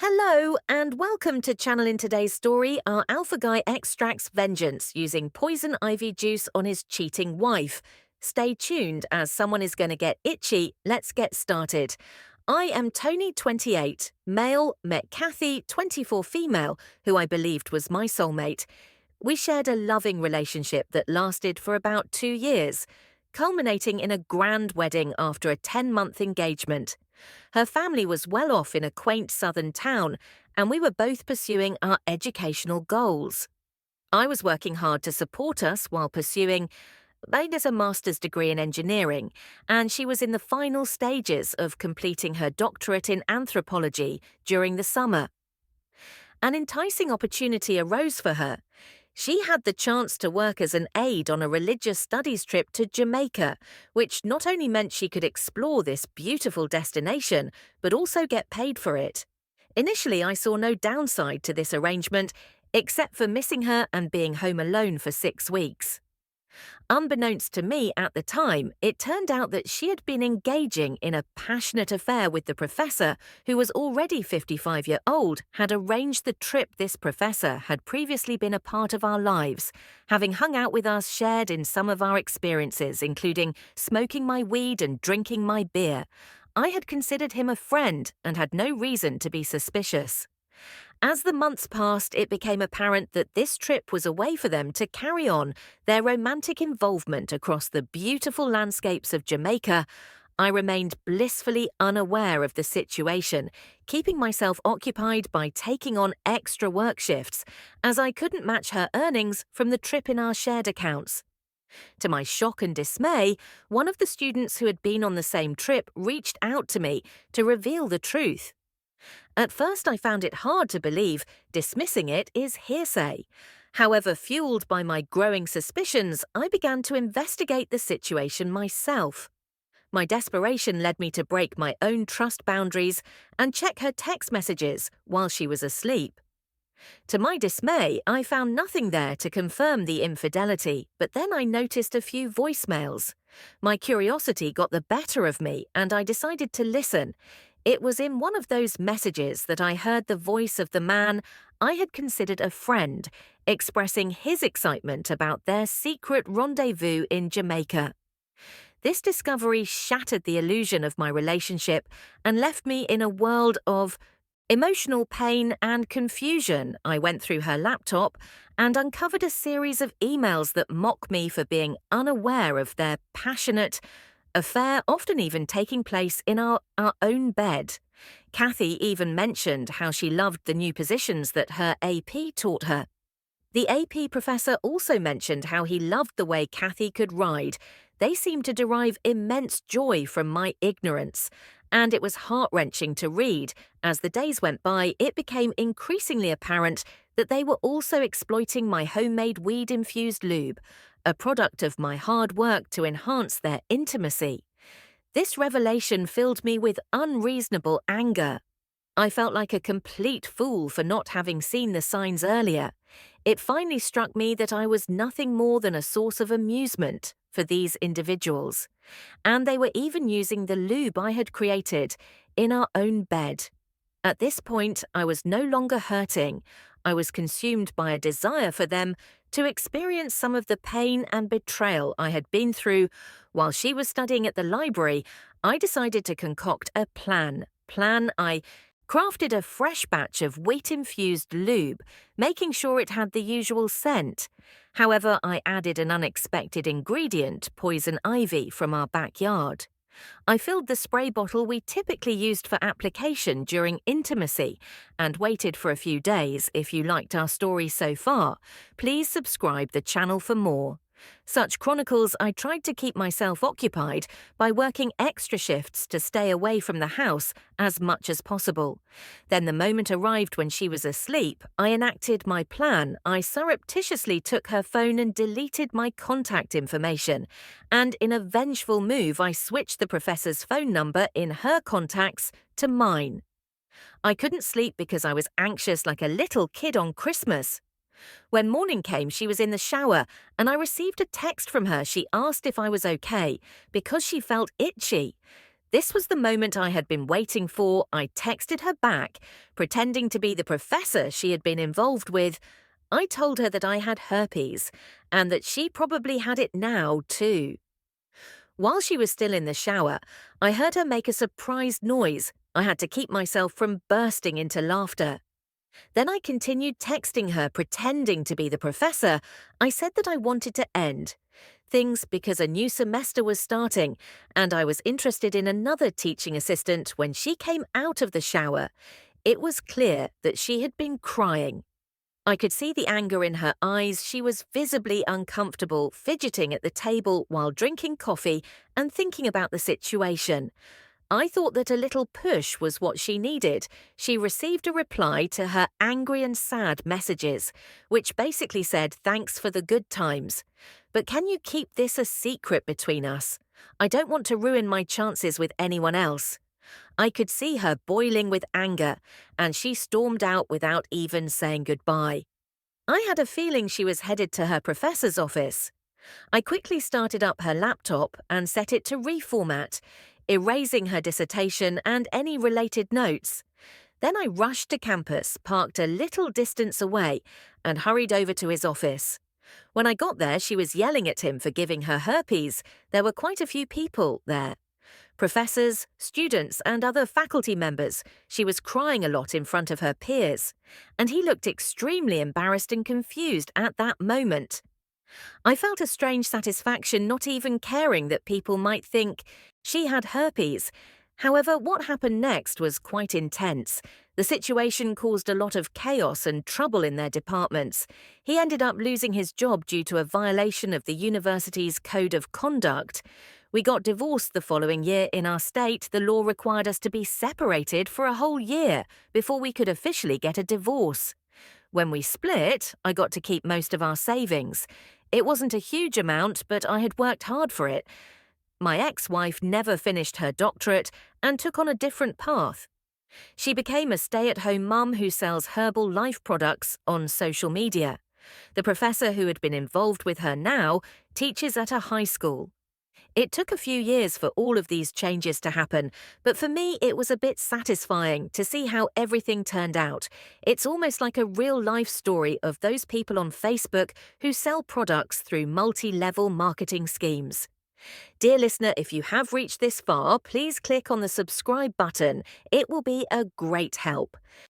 Hello, and welcome to Channel in Today's story. Our alpha guy extracts vengeance using poison ivy juice on his cheating wife. Stay tuned as someone is going to get itchy. Let's get started. I am Tony, 28, male, met Kathy, 24 female, who I believed was my soulmate. We shared a loving relationship that lasted for about 2 years, culminating in a grand wedding after a 10-month engagement. Her family was well off in a quaint southern town, and we were both pursuing our educational goals. I was working hard to support us while pursuing Ada's a master's degree in engineering, and she was in the final stages of completing her doctorate in anthropology during the summer. An enticing opportunity arose for her. She had the chance to work as an aide on a religious studies trip to Jamaica, which not only meant she could explore this beautiful destination, but also get paid for it. Initially, I saw no downside to this arrangement, except for missing her and being home alone for 6 weeks. Unbeknownst to me at the time, it turned out that she had been engaging in a passionate affair with the professor, who was already 55-year-old, had arranged the trip. This professor had previously been a part of our lives, having hung out with us, shared in some of our experiences, including smoking my weed and drinking my beer. I had considered him a friend and had no reason to be suspicious. As the months passed, it became apparent that this trip was a way for them to carry on their romantic involvement across the beautiful landscapes of Jamaica. I remained blissfully unaware of the situation, keeping myself occupied by taking on extra work shifts, as I couldn't match her earnings from the trip in our shared accounts. To my shock and dismay, one of the students who had been on the same trip reached out to me to reveal the truth. At first, I found it hard to believe. Dismissing it is hearsay. However, fueled by my growing suspicions, I began to investigate the situation myself. My desperation led me to break my own trust boundaries and check her text messages while she was asleep. To my dismay, I found nothing there to confirm the infidelity, but then I noticed a few voicemails. My curiosity got the better of me, and I decided to listen. It was in one of those messages that I heard the voice of the man I had considered a friend, expressing his excitement about their secret rendezvous in Jamaica. This discovery shattered the illusion of my relationship and left me in a world of emotional pain and confusion. I went through her laptop and uncovered a series of emails that mock me for being unaware of their passionate affair, often even taking place in our own bed. Kathy even mentioned how she loved the new positions that her AP taught her. The AP professor also mentioned how he loved the way Kathy could ride. They seemed to derive immense joy from my ignorance, and it was heart-wrenching to read. As the days went by, it became increasingly apparent that they were also exploiting my homemade weed-infused lube, a product of my hard work to enhance their intimacy. This revelation filled me with unreasonable anger. I felt like a complete fool for not having seen the signs earlier. It finally struck me that I was nothing more than a source of amusement for these individuals, and they were even using the lube I had created in our own bed. At this point, I was no longer hurting. I was consumed by a desire for them to experience some of the pain and betrayal I had been through. While she was studying at the library, I decided to concoct a plan. I crafted a fresh batch of wheat-infused lube, making sure it had the usual scent. However, I added an unexpected ingredient, poison ivy, from our backyard. I filled the spray bottle we typically used for application during intimacy and waited for a few days. If you liked our story so far, please subscribe the channel for more. Such chronicles, I tried to keep myself occupied by working extra shifts to stay away from the house as much as possible. Then the moment arrived when she was asleep. I enacted my plan. I surreptitiously took her phone and deleted my contact information, and in a vengeful move I switched the professor's phone number in her contacts to mine. I couldn't sleep because I was anxious like a little kid on Christmas. When morning came, she was in the shower, and I received a text from her. She asked if I was okay because she felt itchy. This was the moment I had been waiting for. I texted her back, pretending to be the professor she had been involved with. I told her that I had herpes and that she probably had it now, too. While she was still in the shower, I heard her make a surprised noise. I had to keep myself from bursting into laughter. Then I continued texting her, pretending to be the professor. I said that I wanted to end things because a new semester was starting, and I was interested in another teaching assistant when she came out of the shower. It was clear that she had been crying. I could see the anger in her eyes. She was visibly uncomfortable, fidgeting at the table while drinking coffee and thinking about the situation. I thought that a little push was what she needed. She received a reply to her angry and sad messages, which basically said, "Thanks for the good times. But can you keep this a secret between us? I don't want to ruin my chances with anyone else." I could see her boiling with anger, and she stormed out without even saying goodbye. I had a feeling she was headed to her professor's office. I quickly started up her laptop and set it to reformat, erasing her dissertation and any related notes. Then I rushed to campus, parked a little distance away, and hurried over to his office. When I got there, she was yelling at him for giving her herpes. There were quite a few people there. Professors, students, and other faculty members. She was crying a lot in front of her peers. And he looked extremely embarrassed and confused at that moment. I felt a strange satisfaction not even caring that people might think she had herpes. However, what happened next was quite intense. The situation caused a lot of chaos and trouble in their departments. He ended up losing his job due to a violation of the university's code of conduct. We got divorced the following year. In our state, the law required us to be separated for a whole year before we could officially get a divorce. When we split, I got to keep most of our savings. It wasn't a huge amount, but I had worked hard for it. My ex-wife never finished her doctorate and took on a different path. She became a stay-at-home mum who sells herbal life products on social media. The professor who had been involved with her now teaches at a high school. It took a few years for all of these changes to happen, but for me it was a bit satisfying to see how everything turned out. It's almost like a real-life story of those people on Facebook who sell products through multi-level marketing schemes. Dear listener, if you have reached this far, please click on the subscribe button. It will be a great help.